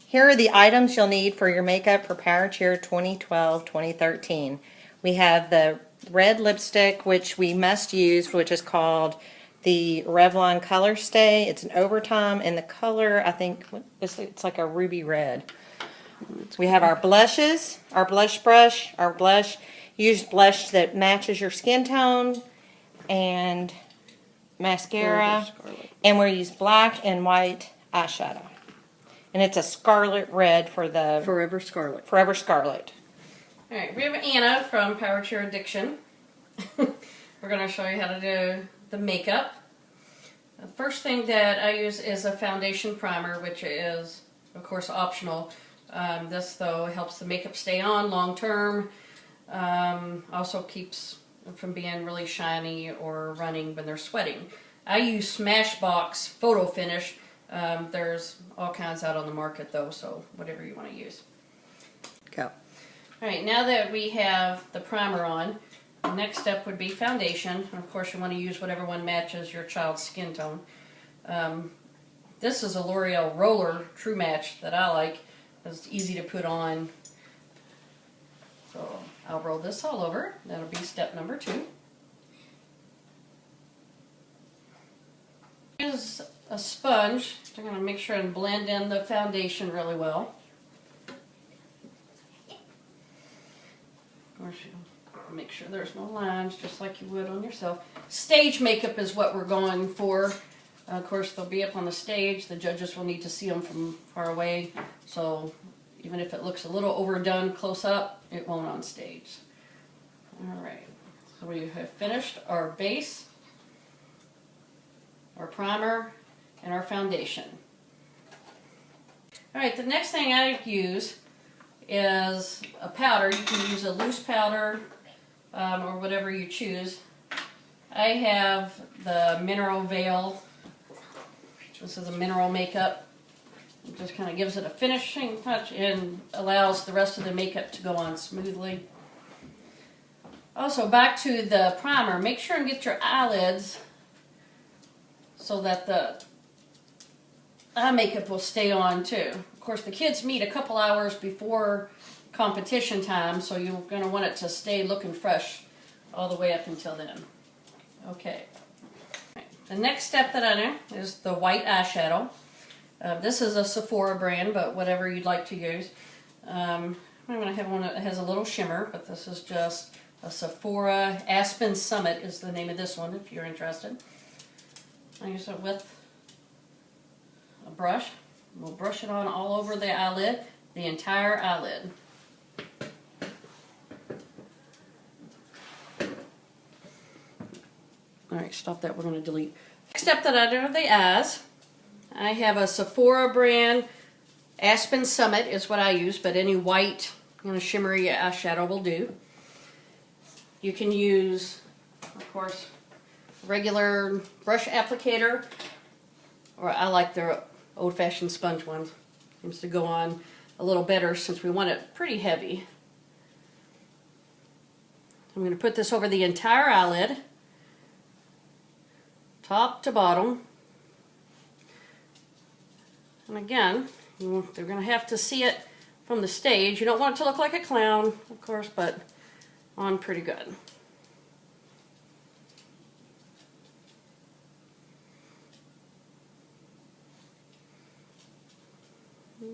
Here are the items you'll need for your makeup for Power Cheer 2012-2013. We have the red lipstick, which we must use, which is called the Revlon Color Stay. It's an overtime, and the color, I think, it's like a ruby red. We have our blushes, our blush brush, our blush. Use blush that matches your skin tone, and mascara, and we use black and white eyeshadow. And it's a scarlet red for the Forever Scarlet. Forever Scarlet. Alright, we have Anna from Power Cheer Addiction. We're going to show you how to do the makeup. The first thing that I use is a foundation primer, which is, of course, optional. This, though, helps the makeup stay on long term. Also keeps them from being really shiny or running when they're sweating. I use Smashbox Photo Finish. There's all kinds out on the market, though, so whatever you want to use. Go. Alright, now that we have the primer on, the next step would be foundation. And of course, you want to use whatever one matches your child's skin tone. This is a L'Oreal Roller True Match that I like. It's easy to put on. So I'll roll this all over. That'll be step number 2. Use a sponge. I'm going to make sure and blend in the foundation really well. Of course, you make sure there's no lines, just like you would on yourself. Stage makeup is what we're going for. Of course, they'll be up on the stage. The judges will need to see them from far away. So even if it looks a little overdone close up, it won't on stage. Alright, so we have finished our base, our primer, and our foundation. Alright, the next thing I use is a powder. You can use a loose powder or whatever you choose. I have the Mineral Veil. This is a mineral makeup. It just kind of gives it a finishing touch and allows the rest of the makeup to go on smoothly. Also, back to the primer, make sure and get your eyelids so that the eye makeup will stay on too. Of course, the kids meet a couple hours before competition time, so you're going to want it to stay looking fresh all the way up until then. Okay. The next step that I do is the white eyeshadow. This is a Sephora brand, but whatever you'd like to use. I'm going to have one that has a little shimmer, but this is just a Sephora Aspen Summit is the name of this one, if you're interested. I use it with a brush. We'll brush it on all over the eyelid, the entire eyelid. Alright, stop that. We're going to delete. Next step that I do are the eyes. I have a Sephora brand. Aspen Summit is what I use, but any white, shimmery eyeshadow will do. You can use, of course, regular brush applicator, or I like their old-fashioned sponge one. Seems to go on a little better since we want it pretty heavy. I'm going to put this over the entire eyelid, top to bottom. And again, they're going to have to see it from the stage. You don't want it to look like a clown, of course, but on pretty good.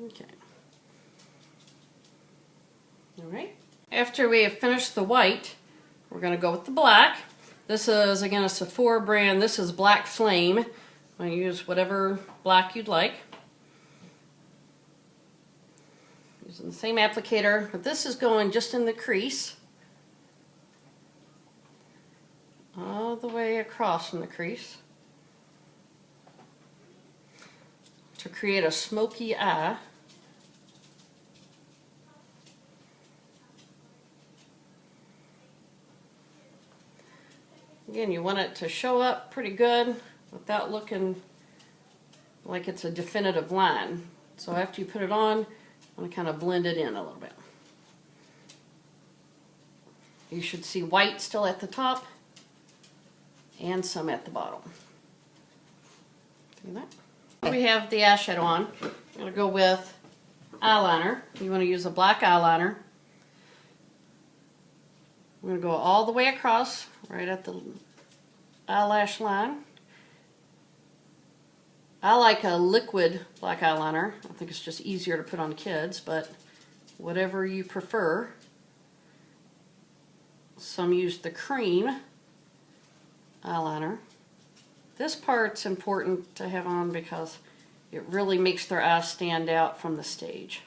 Okay. Alright. After we have finished the white, we're going to go with the black. This is, again, a Sephora brand. This is Black Flame. I'm going to use whatever black you'd like. Using the same applicator, but this is going just in the crease. All the way across from the crease. To create a smoky eye. Again, you want it to show up pretty good without looking like it's a definitive line. So after you put it on, I'm going to kind of blend it in a little bit. You should see white still at the top and some at the bottom. See that? We have the eyeshadow on. I'm going to go with eyeliner. You want to use a black eyeliner. I'm going to go all the way across, right at the eyelash line. I like a liquid black eyeliner. I think it's just easier to put on kids, but whatever you prefer. Some use the cream eyeliner. This part's important to have on because it really makes their eyes stand out from the stage.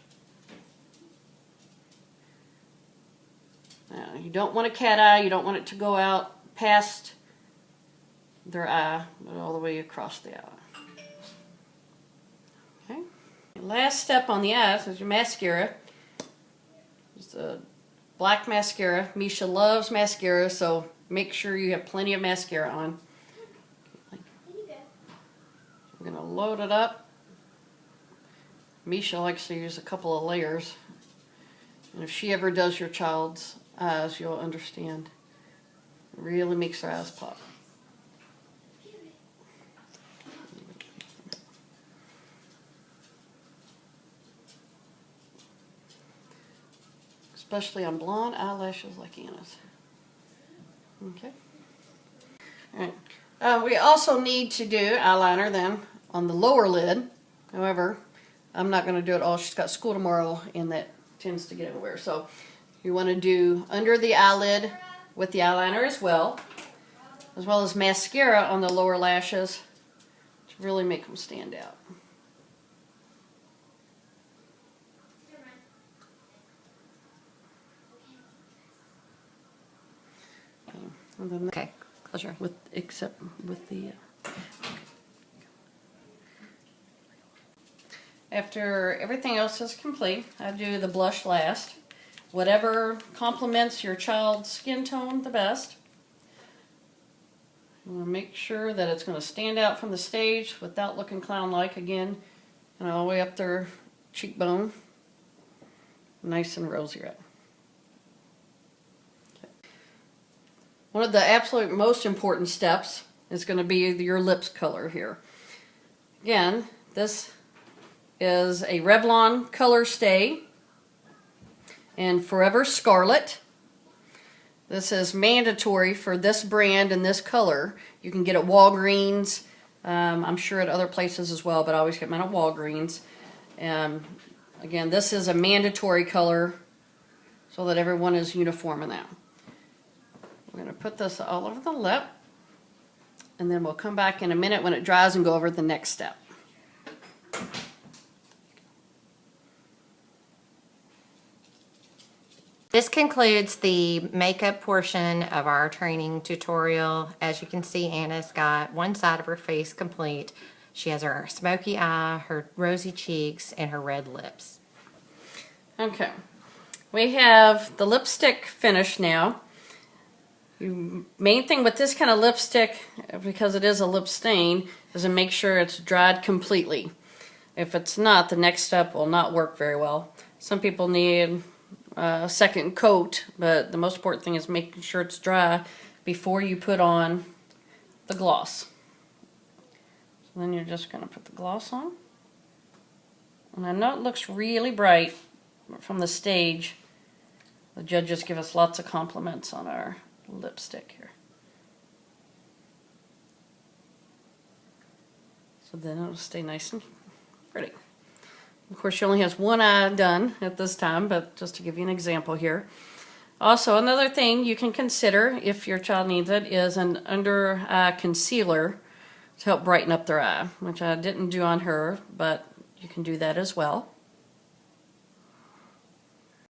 Now, you don't want a cat eye, you don't want it to go out past their eye, but all the way across the eye. Okay. Last step on the eyes is your mascara. It's a black mascara. Misha loves mascara, so make sure you have plenty of mascara on. We're going to load it up. Misha likes to use a couple of layers. And if she ever does your child's eyes, you'll understand. It really makes their eyes pop. Especially on blonde eyelashes like Anna's. Okay. All right. We also need to do eyeliner then on the lower lid. However, I'm not going to do it all. She's got school tomorrow and that tends to get everywhere. So you want to do under the eyelid with the eyeliner as well as mascara on the lower lashes to really make them stand out. And then Okay, close your. except with the after everything else is complete, I do the blush last. Whatever complements your child's skin tone the best. You want to make sure that it's going to stand out from the stage without looking clown-like again, and all the way up their cheekbone, nice and rosy red. One of the absolute most important steps is going to be your lips color here. Again, this is a Revlon Color Stay in Forever Scarlet. This is mandatory for this brand and this color. You can get it at Walgreens. I'm sure at other places as well, but I always get mine at Walgreens. Again, this is a mandatory color so that everyone is uniform in that. We're going to put this all over the lip, and then we'll come back in a minute when it dries and go over the next step. This concludes the makeup portion of our training tutorial. As you can see, Anna's got one side of her face complete. She has her smoky eye, her rosy cheeks, and her red lips. Okay, we have the lipstick finished now. Main thing with this kind of lipstick, because it is a lip stain, is to make sure it's dried completely. If it's not, the next step will not work very well. Some people need a second coat, but the most important thing is making sure it's dry before you put on the gloss. So then you're just going to put the gloss on. And I know it looks really bright from the stage. The judges give us lots of compliments on our lipstick here. So then it'll stay nice and pretty. Of course, she only has one eye done at this time, but just to give you an example here. Also, another thing you can consider, if your child needs it, is an under eye concealer to help brighten up their eye, which I didn't do on her, but you can do that as well.